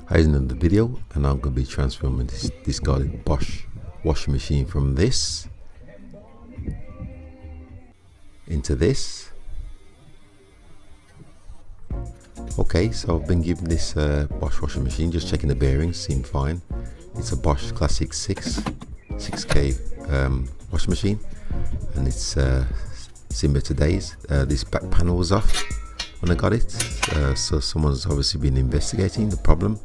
Here's another video, and I'm going to be transforming this discarded Bosch washing machine from this into this. Okay, so I've been given this Bosch washing machine, just checking the bearings, seem fine. It's a Bosch Classic 6K washing machine, and it's similar to today's. This back panel was off when I got it, so someone's obviously been investigating the problem.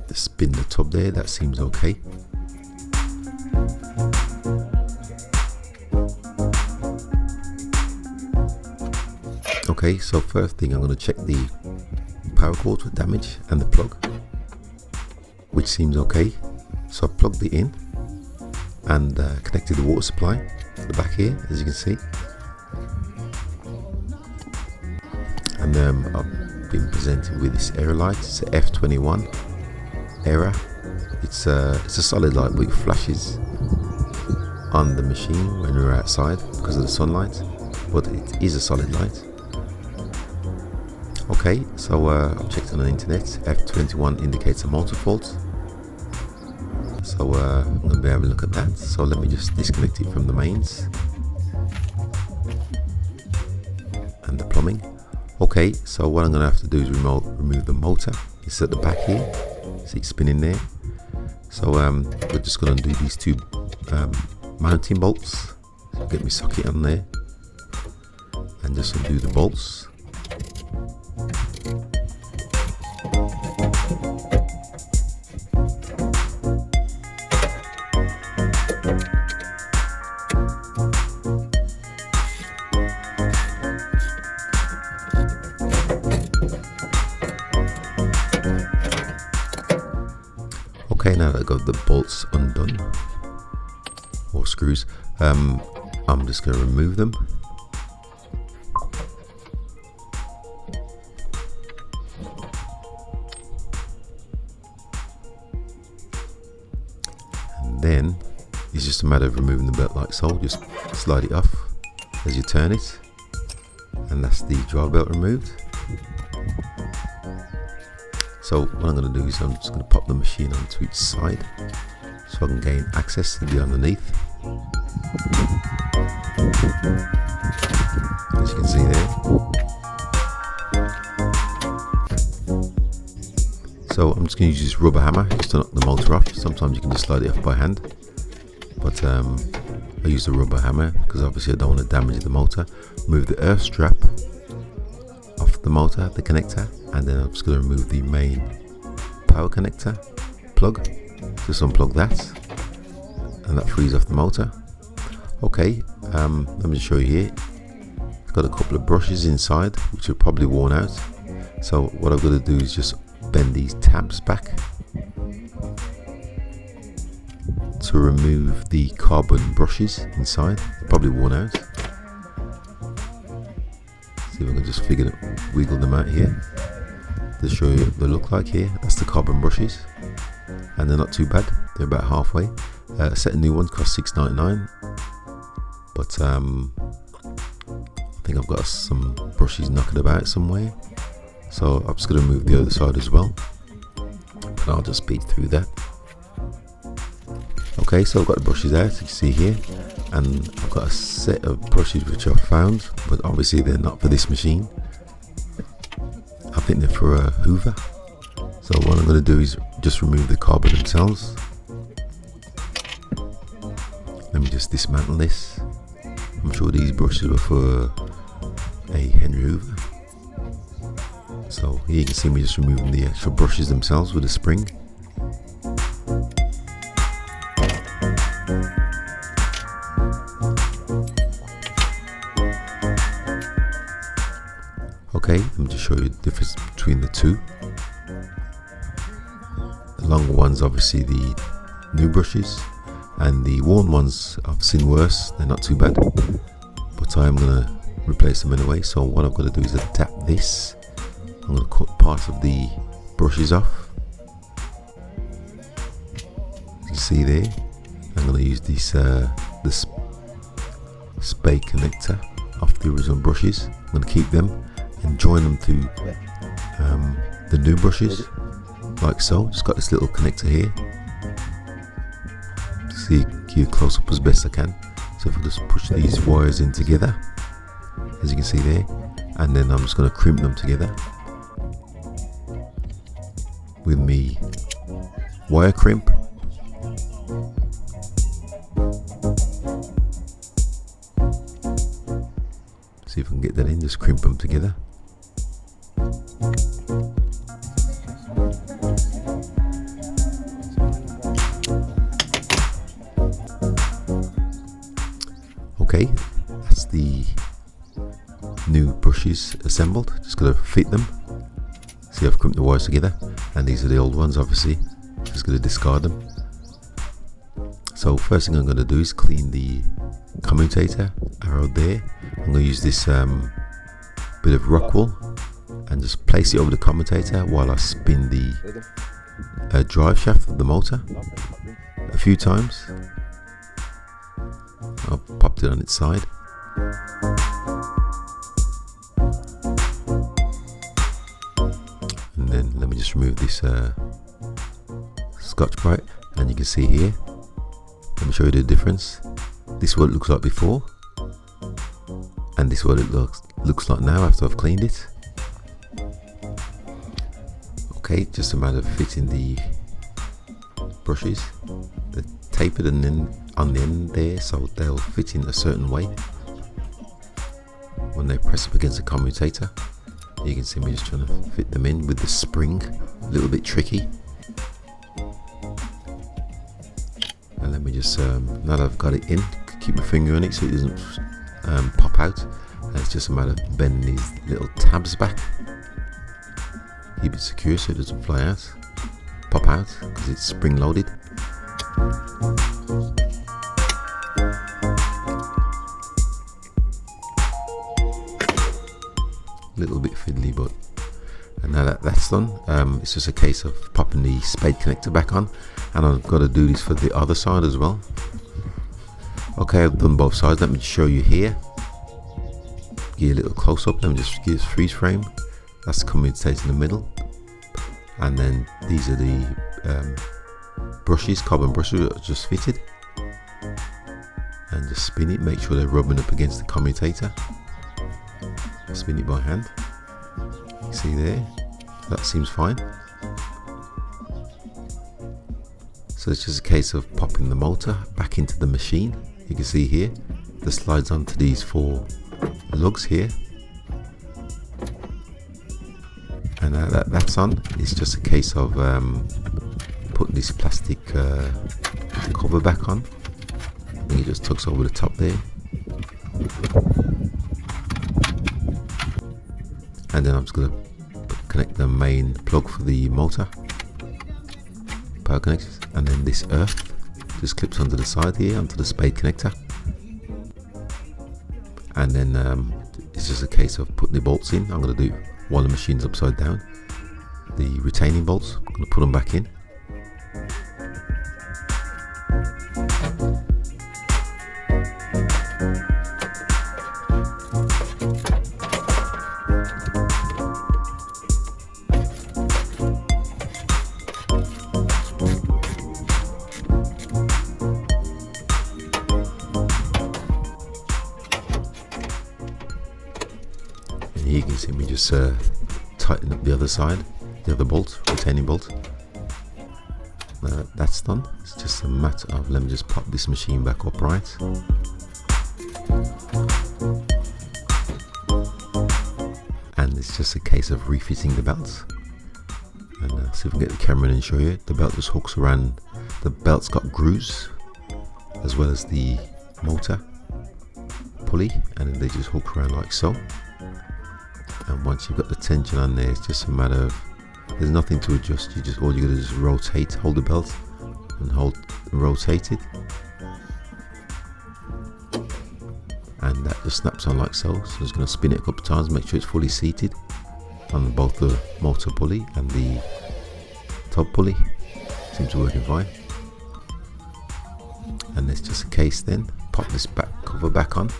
The spin the tub there, that seems okay. Okay, so first thing I'm going to check the power cords for damage and the plug, which seems okay. So I've plugged it in and connected the water supply at the back here, as you can see. And I've been presented with this error light. It's a F21 error. It's a solid light, but it flashes on the machine when we're outside because of the sunlight, but it is a solid light. Okay, so I've checked on the internet. F21 indicates a motor fault, so I'm going to be having a look at that. So let me just disconnect it from the mains and the plumbing. Okay, so what I'm going to have to do is remove the motor. It's at the back here, see it spinning there. So we're just going to do these two mounting bolts. So get my socket on there and just undo the bolts. Okay, now that I've got the bolts undone, or screws, I'm just going to remove them. And then it's just a matter of removing the belt like so. Just slide it off as you turn it, and that's the drive belt removed. So what I'm going to do is I'm just going to pop the machine onto its side so I can gain access to the underneath. As you can see there. So I'm just going to use this rubber hammer just to knock the motor off. Sometimes you can just slide it off by hand, but I use the rubber hammer because obviously I don't want to damage the motor. Remove the earth strap off the motor, the connector, and then I'm just going to remove the main power connector plug. Just unplug that, and that frees off the motor. Okay, let me just show you here. It's got a couple of brushes inside which are probably worn out, so what I've got to do is just bend these tabs back to remove the carbon brushes inside. They're probably worn out. See if I can just wiggle them out here to show you what they look like here. That's the carbon brushes, and they're not too bad. They're about halfway. A set of new ones cost $6.99, but I think I've got some brushes knocking about somewhere, so I'm just going to move the other side as well, but I'll just speed through that. Okay, so I've got the brushes out, as you can see here, and I've got a set of brushes which I've found, but obviously they're not for this machine. I think they're for a Hoover. So what I'm going to do is just remove the carbon themselves. Let me just dismantle this. I'm sure these brushes were for a Henry Hoover. So here you can see me just removing the actual brushes themselves with a spring. Okay, let me just show you the difference between the two. The longer ones, obviously the new brushes, and the worn ones I've seen worse. They're not too bad, but I'm going to replace them anyway. So what I've got to do is adapt this. I'm going to cut part of the brushes off. You can see there. I'm going to use this spade connector off the original brushes. I'm going to keep them and join them to the new brushes, like so. Just got this little connector here. See, give a close up as best I can. So if I just push these wires in together, as you can see there, and then I'm just going to crimp them together with me wire crimp. See if I can get that in, just crimp them together. Okay, that's the new brushes assembled. Just gotta fit them. See, I've crimped the wires together, and these are the old ones, obviously. Just gonna discard them. So first thing I'm gonna do is clean the commutator arrow there. I'm gonna use this bit of rock wool and just place it over the commutator while I spin the drive shaft of the motor a few times. I've popped it on its side. And then let me just remove this Scotch Brite, and you can see here, let me show you the difference. This is what it looks like before, and this is what it looks like now after I've cleaned it. Okay, just a matter of fitting the brushes. They're tapered and then on the end there, so they'll fit in a certain way when they press up against the commutator. You can see me just trying to fit them in with the spring, a little bit tricky. And let me just, now that I've got it in, keep my finger on it so it doesn't pop out. And it's just a matter of bending these little tabs back. Keep it secure so it doesn't fly out, pop out, because it's spring loaded. Little bit fiddly, but and now that that's done, it's just a case of popping the spade connector back on, and I've got to do this for the other side as well. Okay, I've done both sides. Let me show you here. Give you a little close up. Let me just give this freeze frame. That's the commutator in the middle, and then these are the brushes, carbon brushes that are just fitted, and just spin it. Make sure they're rubbing up against the commutator. Spin it by hand. You see there, that seems fine. So it's just a case of popping the motor back into the machine. You can see here, the slides onto these 4 lugs here, and now that that's on, it's just a case of putting this plastic cover back on. And it just tucks over the top there. And then I'm just going to connect the main plug for the motor, power connectors, and then this earth just clips onto the side here, onto the spade connector. And then it's just a case of putting the bolts in. I'm going to do it while the machine's upside down. The retaining bolts, I'm going to put them back in. Here you can see me just tighten up the other side, the other bolt, retaining bolt. That's done. It's just a matter of, let me just pop this machine back upright. And it's just a case of refitting the belts. And see if I can get the camera in and show you. The belt just hooks around, the belt's got grooves as well as the motor pulley, and then they just hook around like so. And once you've got the tension on there, it's just a matter of, there's nothing to adjust. You just, all you gotta do is rotate, hold the belt and rotate it, and that just snaps on like so. So I'm just gonna spin it a couple of times, make sure it's fully seated on both the motor pulley and the top pulley. Seems to be working fine. And it's just a case then, pop this back cover back on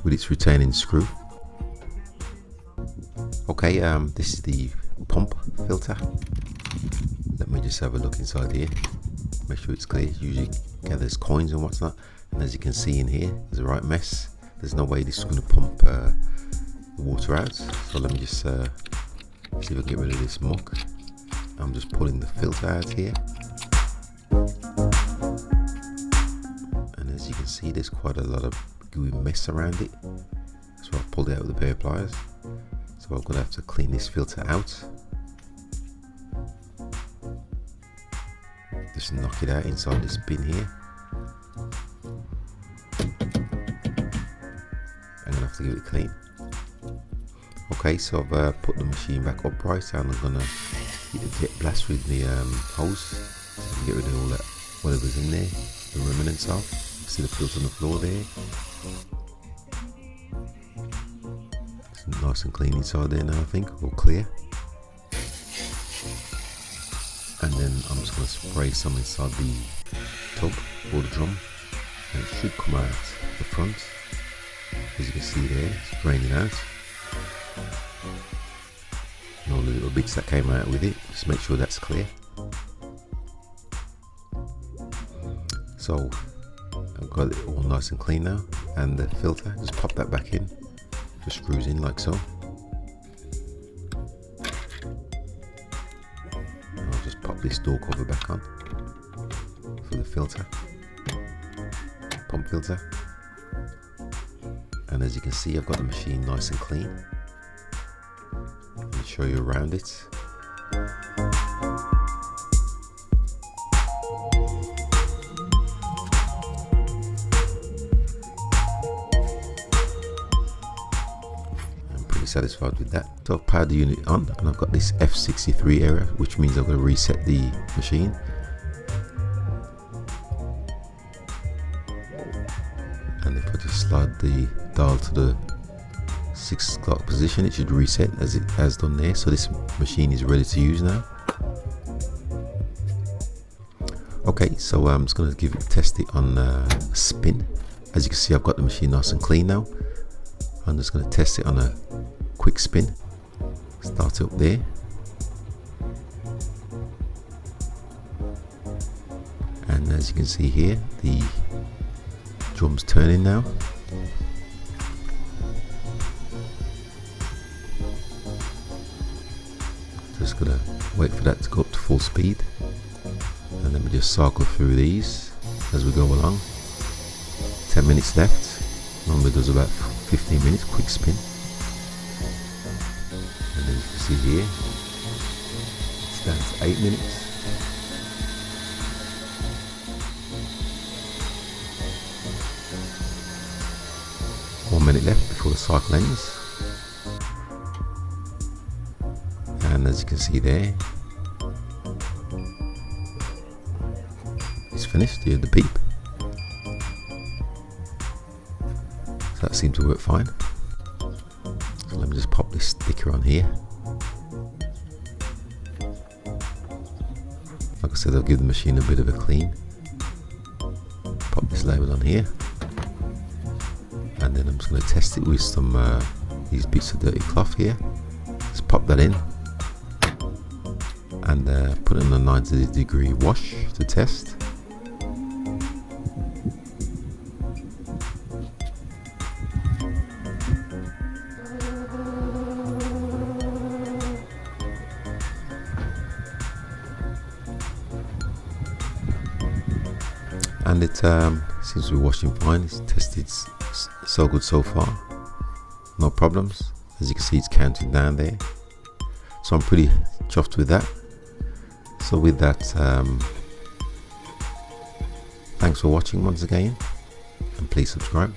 with its retaining screw. Okay. Okay, this is the pump filter. Let me just have a look inside here, make sure it's clear. Usually gathers coins and whatnot, and as you can see in here, there's a right mess. There's no way this is going to pump the water out. So let me just see if I can get rid of this muck. I'm just pulling the filter out here, and as you can see, there's quite a lot of gooey mess around it. So I've pulled it out with a pair of pliers. So I'm going to have to clean this filter out. Just knock it out inside this bin here. I'm going to have to give it clean. Okay, so I've put the machine back upright, and I'm going to hit the jet blast with the hose so I can get rid of all that, whatever's in there, the remnants of. See the filter on the floor there. It's nice and clean inside there now, I think, all clear. And then I'm just going to spray some inside the tub or the drum, and it should come out the front. As you can see there, it's draining out. And all the little bits that came out with it, just make sure that's clear. So I've got it all nice and clean now, and the filter, just pop that back in, just screws in like so. I'll just pop this door cover back on for the filter, pump filter. And as you can see, I've got the machine nice and clean. Let me show you around it. I'm pretty satisfied with that. So I've powered the unit on, and I've got this F63 error, which means I've got to reset the machine. And if I just slide the dial to the 6 o'clock position, it should reset as it has done there. So this machine is ready to use now. Okay, so I'm just going to test it on a spin. As you can see, I've got the machine nice and clean now. I'm just going to test it on a quick spin. Start it up there. And as you can see here, the drum's turning now. Just gonna wait for that to go up to full speed, and then we just cycle through these as we go along. 10 minutes left. Normally does about 15 minutes quick spin. And then you can see here it's down to 8 minutes. One minute left before the cycle ends. And as you can see there, it's finished. You hear the beep. So that seemed to work fine. So let me just pop this sticker on here. Like I said, I'll give the machine a bit of a clean. Pop this label on here. And then I'm just going to test it with some these bits of dirty cloth here. Just pop that in. And put it in a 90-degree wash to test. And it seems to be washing fine. It's tested so good so far, no problems. As you can see, it's counting down there, so I'm pretty chuffed with that. So with that, thanks for watching once again, and please subscribe.